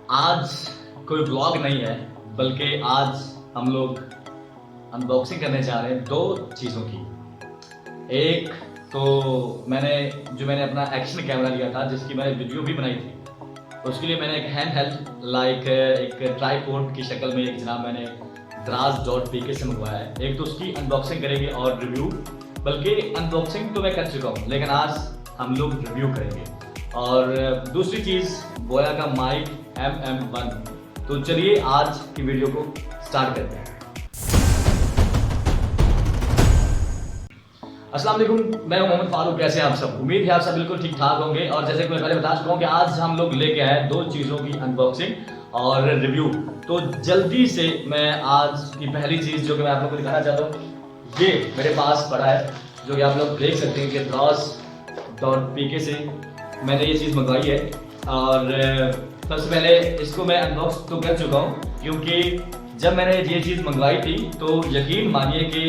आज कोई ब्लॉग नहीं है, बल्कि आज हम लोग अनबॉक्सिंग करने जा रहे हैं दो चीज़ों की। एक तो मैंने अपना एक्शन कैमरा लिया था, जिसकी मैंने वीडियो भी बनाई थी। उसके लिए मैंने एक हैंड हेल्ड लाइक एक ट्राईपोड की शक्ल में एक जनाब मैंने Draz.pk से मंगवाया है। एक तो उसकी अनबॉक्सिंग करेंगे और रिव्यू, बल्कि अनबॉक्सिंग तो मैं कर चुका हूँ, लेकिन आज हम लोग रिव्यू करेंगे। और दूसरी चीज़ बोया का माइक MM1। तो चलिए आज की वीडियो को स्टार्ट करते हैं। अस्सलाम वालेकुम, मैं हूं मोहम्मद फारूक। कैसे हैं आप सब? उम्मीद है आप सब बिल्कुल ठीक ठाक होंगे। और जैसे कि मैं पहले बता चुका हूं कि आज हम लोग लेके आए दो चीज़ों की अनबॉक्सिंग और रिव्यू। तो जल्दी से मैं आज की पहली चीज़ जो कि मैं आप लोगों को दिखाना चाहता हूँ, ये मेरे पास पड़ा है, जो कि आप लोग देख सकते हैं कि Draz.pk से मैंने ये चीज़ मंगवाई है। और सबसे पहले इसको मैं अनबॉक्स तो कर चुका हूँ, क्योंकि जब मैंने ये चीज़ मंगवाई थी तो यकीन मानिए कि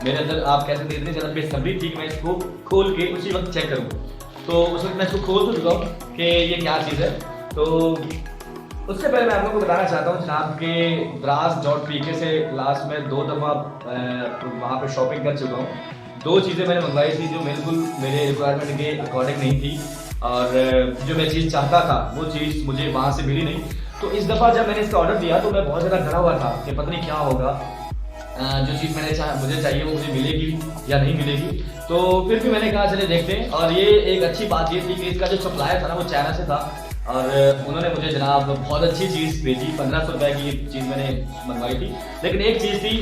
मेरे अंदर आप कह सकते हैं इतनी ज़्यादा बेसब्री थी कि मैं इसको खोल के उसी वक्त चेक करूँ। तो उस वक्त मैं इसको खोल तो चुका हूँ कि ये क्या चीज़ है। तो उससे पहले मैं आप लोगों को बताना चाहता हूँ जनाब के Draz.pk से लास्ट में 2 दफ़ा वहाँ पे शॉपिंग कर चुका हूँ। 2 चीज़ें मैंने मंगवाई थी जो बिल्कुल मेरे रिक्वायरमेंट के अकॉर्डिंग नहीं थी, और जो मैं चीज़ चाहता था वो चीज़ मुझे वहाँ से मिली नहीं। तो इस दफ़ा जब मैंने इसका ऑर्डर दिया तो मैं बहुत ज़्यादा डरा हुआ था कि पता नहीं क्या होगा, जो चीज़ मुझे चाहिए वो मुझे मिलेगी या नहीं मिलेगी। तो फिर भी मैंने कहा चले देखते हैं। और ये एक अच्छी बात ये थी कि इसका जो सप्लायर था ना वो चाइना से था, और उन्होंने मुझे जनाब बहुत अच्छी चीज़ भेजी। 1500 रुपये की चीज़ मैंने मंगवाई थी। लेकिन एक चीज़ थी,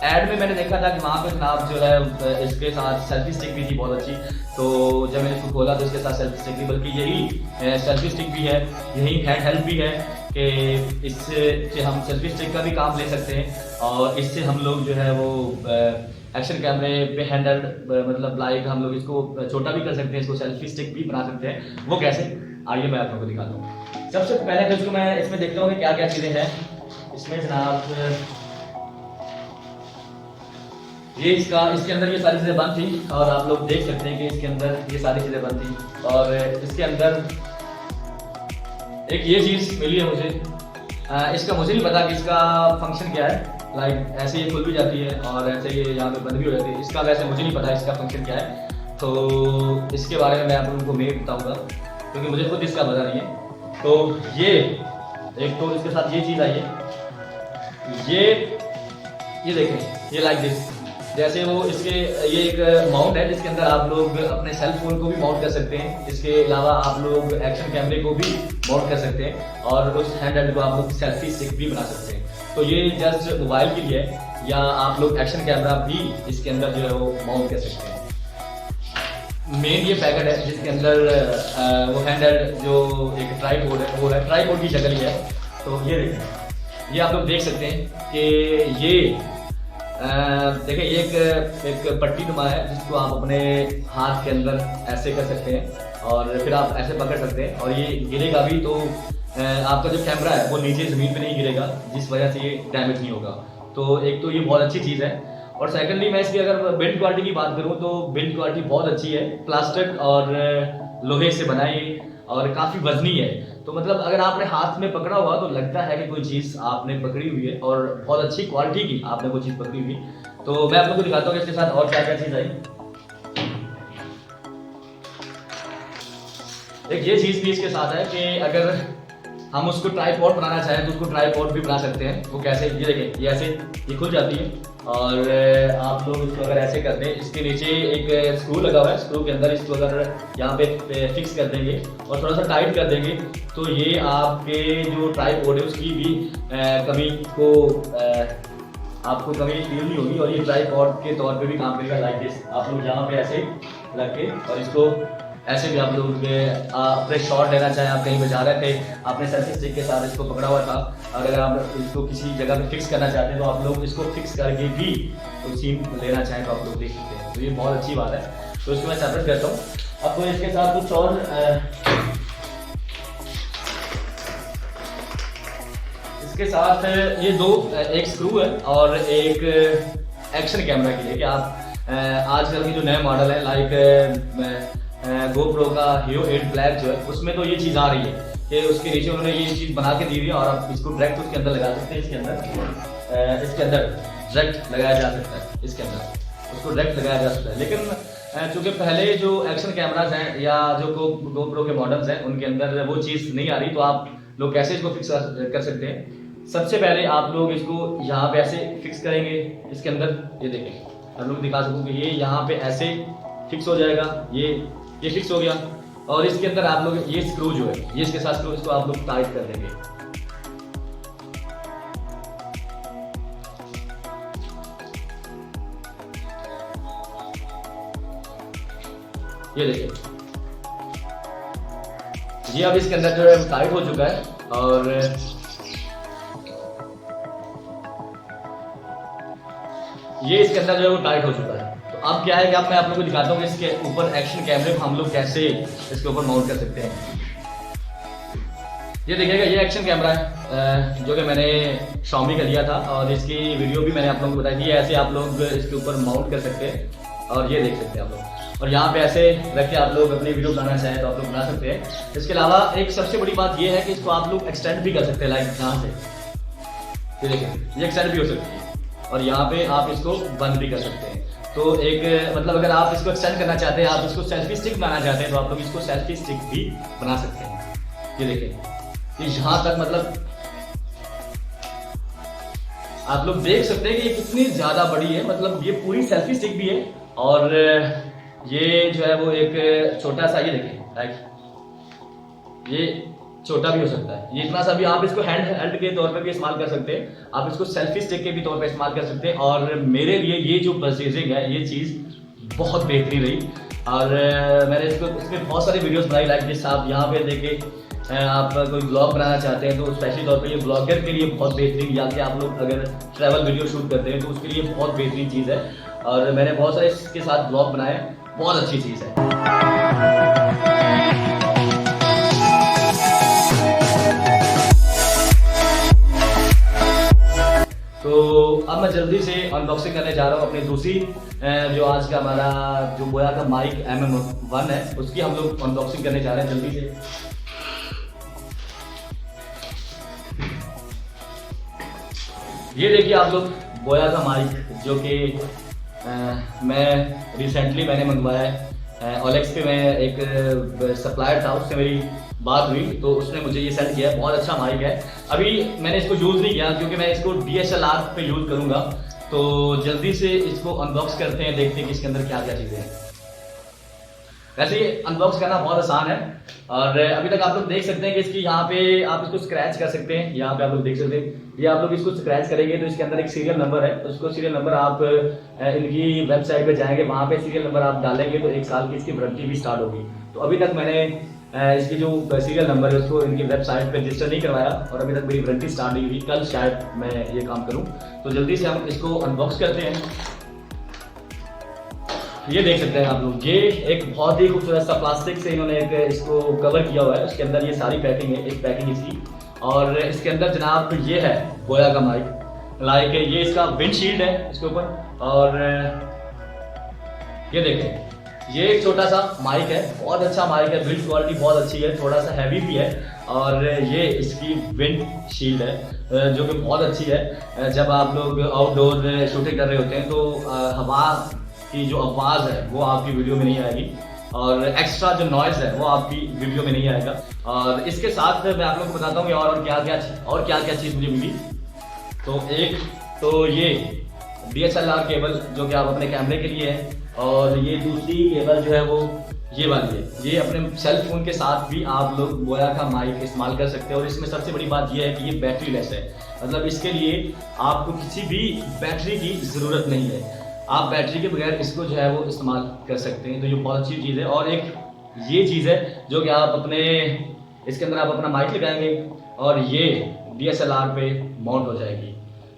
ऐड में मैंने देखा था कि वहाँ पे जनाब जो है इसके साथ सेल्फी स्टिक भी थी बहुत अच्छी। तो जब मैंने इसको खोला तो इसके साथ सेल्फी स्टिक भी, बल्कि यही सेल्फी स्टिक भी है, यही हैंड हेल्ड भी है कि इससे हम सेल्फी स्टिक का भी काम ले सकते हैं। और इससे हम लोग जो है वो एक्शन कैमरे पे हैंडल मतलब लाइक हम लोग इसको छोटा भी कर सकते हैं, इसको सेल्फी स्टिक भी बना सकते हैं। वो कैसे, आइए मैं आप लोगों को दिखाता हूँ। सबसे पहले तो इसको मैं इसमें देखता हूँ कि क्या क्या चीज़ें हैं इसमें जनाब। ये इसके अंदर ये सारी चीज़ें बंद थी, और आप लोग देख सकते हैं कि इसके अंदर ये सारी चीज़ें बंद थी। और इसके अंदर एक ये चीज़ मिली है मुझे। इसका मुझे नहीं पता कि इसका फंक्शन क्या है। लाइक ऐसे ये खुल भी जाती है और ऐसे ये यहाँ पे बंद भी हो जाती है। इसका वैसे मुझे नहीं पता इसका फंक्शन क्या है, तो इसके बारे में मैं आप लोगों को नहीं बताऊँगा, क्योंकि मुझे खुद इसका पता नहीं है। तो ये एक तो इसके साथ ये चीज़ आई है, ये देखें, ये लाइक दिस, जैसे वो इसके ये एक माउंट है जिसके अंदर आप लोग अपने सेल फोन को भी माउंट कर सकते हैं। इसके अलावा आप लोग एक्शन कैमरे को भी माउंट कर सकते हैं, और उस हैंड को आप लोग सेल्फी स्टिक भी बना सकते हैं। तो ये जस्ट मोबाइल के लिए है, या आप लोग एक्शन कैमरा भी इसके अंदर जो है वो माउंट कर सकते हैं। मेन ये पैकेट है जिसके अंदर वो हैंडल जो एक ट्राईपोड है, वो है ट्राईपोड की शक्ल ही है। तो ये देखें, ये आप लोग देख सकते हैं कि ये देखिए ये एक पट्टी नुमा है जिसको आप अपने हाथ के अंदर ऐसे कर सकते हैं, और फिर आप ऐसे पकड़ सकते हैं, और ये गिरेगा भी तो आपका जो कैमरा है वो नीचे ज़मीन पे नहीं गिरेगा, जिस वजह से ये डैमेज नहीं होगा। तो एक तो ये बहुत अच्छी चीज़ है। और सेकेंडली मैं इसकी अगर बिल्ड क्वालिटी की बात करूँ तो बिल्ड क्वालिटी बहुत अच्छी है। प्लास्टिक और लोहे से बनाई और काफ़ी वजनी है। तो मतलब अगर आपने हाथ में पकड़ा हुआ तो लगता है कि कोई चीज़ आपने पकड़ी हुई है, और बहुत अच्छी क्वालिटी की आपने वो चीज़ पकड़ी हुई। तो मैं आप लोगों को दिखाता हूँ कि इसके साथ और क्या क्या चीज़ आई। एक ये चीज़ भी इसके साथ है कि अगर हम उसको ट्राईपॉड बनाना चाहें तो उसको ट्राईपॉड भी बना सकते हैं। वो कैसे, ये देखें, ये ऐसे ये खुल जाती है, और आप लोग इसको अगर ऐसे कर दें, इसके नीचे एक स्क्रू लगा हुआ है, स्क्रू के अंदर इसको अगर यहाँ पे फिक्स कर देंगे और थोड़ा सा टाइट कर देंगे तो ये आपके जो ट्राईपॉड है उसकी भी कमी को आपको कमी फील नहीं होगी, और ये ट्राईपॉड के तौर पे भी काम करेगा। लाइक दिस, आप लोग यहाँ पे ऐसे रख के, और इसको ऐसे भी आप लोग अपने शॉट लेना चाहें, आप कहीं पे जा रहे थे, आपने सेल्फी स्टिक के साथ इसको पकड़ा हुआ था, और अगर आप इसको किसी जगह पे फिक्स करना चाहते हैं तो आप लोग इसको फिक्स करके भी तो सीन लेना चाहें तो आप लोग देख सकते हैं। तो ये बहुत अच्छी बात है। तो इसको मैं सेपरेट करता हूँ। अब तो इसके साथ कुछ और इसके साथ ये दो, एक स्क्रू है और एक एक्शन कैमरा के लिए, कि आप आजकल की जो नए मॉडल है लाइक GoPro का Hero 8 Black जो है उसमें तो ये चीज़ आ रही है कि उसके नीचे उन्होंने ये चीज़ बना के दी हुई है और आप इसको डायरेक्ट उसके अंदर लगा सकते हैं। इसके अंदर डायरेक्ट लगाया जा सकता है, इसके अंदर उसको डायरेक्ट लगाया जा सकता है। लेकिन चूँकि पहले जो एक्शन कैमराज हैं या जो GoPro के मॉडल्स हैं उनके अंदर वो चीज़ नहीं आ रही, तो आप लोग कैसे इसको फिक्स कर सकते हैं। सबसे पहले आप लोग इसको यहाँ पे ऐसे फिक्स करेंगे इसके अंदर, ये देखें आप लोग दिखा सकूँ कि ये यहाँ पे ऐसे फिक्स हो जाएगा, ये फिक्स हो गया। और इसके अंदर आप लोग ये स्क्रू जो है ये इसके साथ स्क्रू, इसको आप लोग टाइट कर देंगे। ये देखिए ये अब इसके अंदर जो है टाइट हो चुका है और ये इसके अंदर जो है वो टाइट हो चुका है। तो अब क्या है कि अब मैं आप लोगों को दिखाता हूँ कि इसके ऊपर एक्शन कैमरे को हम लोग कैसे इसके ऊपर माउंट कर सकते हैं। ये देखिएगा ये एक्शन कैमरा है जो कि मैंने Xiaomi का लिया था और इसकी वीडियो भी मैंने आप लोगों को बताई थी। ऐसे आप लोग इसके ऊपर माउंट कर सकते हैं और ये देख सकते हैं आप लोग, और यहाँ पे ऐसे रख के आप लोग अपनी वीडियो बनाना चाहें तो आप लोग बना सकते हैं। इसके अलावा एक सबसे बड़ी बात ये है कि इसको आप लोग एक्सटेंड भी कर सकते हैं, लाइक यहाँ से ये देखिए ये एक्सटेंड भी हो सकती है और यहाँ पे आप इसको बंद भी कर सकते हैं। तो एक मतलब अगर आप इसको एक्सटेंड करना चाहते हैं, आप इसको सेल्फी स्टिक बनाना चाहते हैं तो आप लोग इसको सेल्फी स्टिक भी बना सकते हैं। ये देखिए ये यहाँ तक मतलब आप लोग देख सकते हैं कि ये कितनी ज्यादा बड़ी है, मतलब ये पूरी सेल्फी स्टिक भी है और ये जो है वो एक छोटा सा, ये देखिए लाइक ये छोटा भी हो सकता है, ये इतना सा भी आप इसको हैंड के तौर पे भी इस्तेमाल कर सकते हैं, आप इसको सेल्फी स्टिक के भी तौर पे इस्तेमाल कर सकते हैं। और मेरे लिए ये जो परचेजिंग है ये चीज़ बहुत बेहतरीन रही और मैंने इसमें बहुत सारी वीडियोस बनाई, लाइक जिस आप यहाँ पे देखे आप कोई ब्लॉग बनाना चाहते हैं तो स्पेशली तौर पे ये ब्लॉगर के लिए बहुत बेहतरीन, या कि आप लोग अगर ट्रैवल वीडियो शूट करते हैं तो उसके लिए बहुत बेहतरीन चीज़ है। और मैंने बहुत सारे इसके साथ ब्लॉग बनाए, बहुत अच्छी चीज़ है। तो अब मैं जल्दी से अनबॉक्सिंग करने जा रहा हूँ अपनी दूसरी जो आज का हमारा जो बोया का माइक MM1 है उसकी हम लोग अनबॉक्सिंग करने जा रहे हैं जल्दी से। ये देखिए आप लोग बोया का माइक जो कि मैं रिसेंटली मैंने मंगवाया है OLX पे। मैं एक सप्लायर था उससे मेरी बात हुई तो उसने मुझे ये सेंड किया है, बहुत अच्छा माइक है। अभी मैंने इसको यूज़ नहीं किया क्योंकि मैं इसको DSLR पे यूज़ करूँगा। तो जल्दी से इसको अनबॉक्स करते हैं, देखते हैं कि इसके अंदर क्या क्या चीज़ें हैं। वैसे ये अनबॉक्स करना बहुत आसान है और अभी तक आप लोग देख सकते हैं कि इसकी यहाँ पे आप इसको स्क्रैच कर सकते हैं। यहाँ पे आप लोग देख सकते हैं ये आप लोग इसको स्क्रैच करेंगे तो इसके अंदर एक सीरियल नंबर है, उसको सीरियल नंबर आप इनकी वेबसाइट पे जाएंगे, वहाँ पे सीरियल नंबर आप डालेंगे तो 1 साल की इसकी वारंटी भी स्टार्ट होगी। तो अभी तक मैंने इसकी जो सीरियल नंबर है उसको इनकी वेबसाइट पे रजिस्टर नहीं करवाया और अभी तक मेरी वारंटी स्टार्ट नहीं हुई, कल शायद मैं ये काम करूँ। तो जल्दी से हम इसको अनबॉक्स करते हैं। ये देख सकते हैं आप लोग, ये एक बहुत ही खूबसूरत सा प्लास्टिक से इन्होंने एक इसको कवर किया हुआ है, उसके अंदर ये सारी पैकिंग है, एक पैकिंग इसकी। और इसके अंदर जनाब ये है बोया का माइक, लाइक ये इसका विंडशील्ड है इसके ऊपर। और ये देखें ये एक छोटा सा माइक है, बहुत अच्छा माइक है, बिल्ड क्वालिटी बहुत अच्छी है, थोड़ा सा हैवी भी है। और ये इसकी विंड शील्ड है जो कि बहुत अच्छी है। जब आप लोग आउटडोर शूटिंग कर रहे होते हैं तो हवा की जो आवाज़ है वो आपकी वीडियो में नहीं आएगी और एक्स्ट्रा जो नॉइज़ है वो आपकी वीडियो में नहीं आएगा। और इसके साथ मैं आप लोगों को बताता हूँ कि और क्या क्या चीज़ मुझे मिली। तो एक तो ये DSLR केबल जो कि आप अपने कैमरे के लिए है, और ये दूसरी केबल जो है वो ये वाली है, ये अपने सेल फोन के साथ भी आप लोग बोया का माइक इस्तेमाल कर सकते हैं। और इसमें सबसे बड़ी बात ये है कि ये बैटरी लेस है, मतलब इसके लिए आपको किसी भी बैटरी की ज़रूरत नहीं है, आप बैटरी के बगैर इसको जो है वो इस्तेमाल कर सकते हैं। तो ये बहुत अच्छी चीज़ है। और एक ये चीज़ है जो कि आप अपने इसके अंदर आप अपना माइक लगाएंगे और ये DSLR पे माउंट हो जाएगी।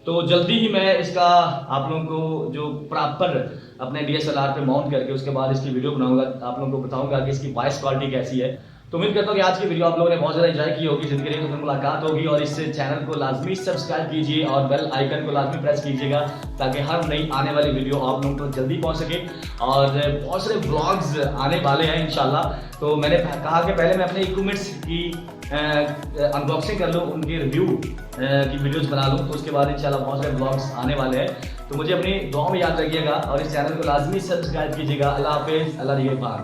तो जल्दी ही मैं इसका आप लोगों को जो प्रॉपर अपने DSLR पे माउंट करके उसके बाद इसकी वीडियो बनाऊंगा, आप लोगों को बताऊंगा कि इसकी वॉइस क्वालिटी कैसी है। तो उम्मीद करता हूँ कि आज की वीडियो आप लोगों ने बहुत ज़्यादा एंजॉय की होगी। जिनके लिए तो फिर मुलाकात होगी, और इस चैनल को लाजमी सब्सक्राइब कीजिए और बेल आइकन को लाजमी प्रेस कीजिएगा ताकि हर नई आने वाली वीडियो आप लोगों को जल्दी पहुँच सके। और बहुत सारे ब्लॉग्स आने वाले हैं इंशाल्लाह। तो मैंने कहा कि पहले मैं अपने इक्विपमेंट्स की अनबॉक्सिंग कर लूँ, उनकी रिव्यू की वीडियोस बना लूँ, तो उसके बाद इंशाल्लाह बहुत सारे ब्लॉग्स आने वाले हैं। तो मुझे अपनी दुआ में याद रखिएगा और इस चैनल को लाजमी सब्सक्राइब कीजिएगा। अल्लाह हाफिज़, अल्लाह निगहबान।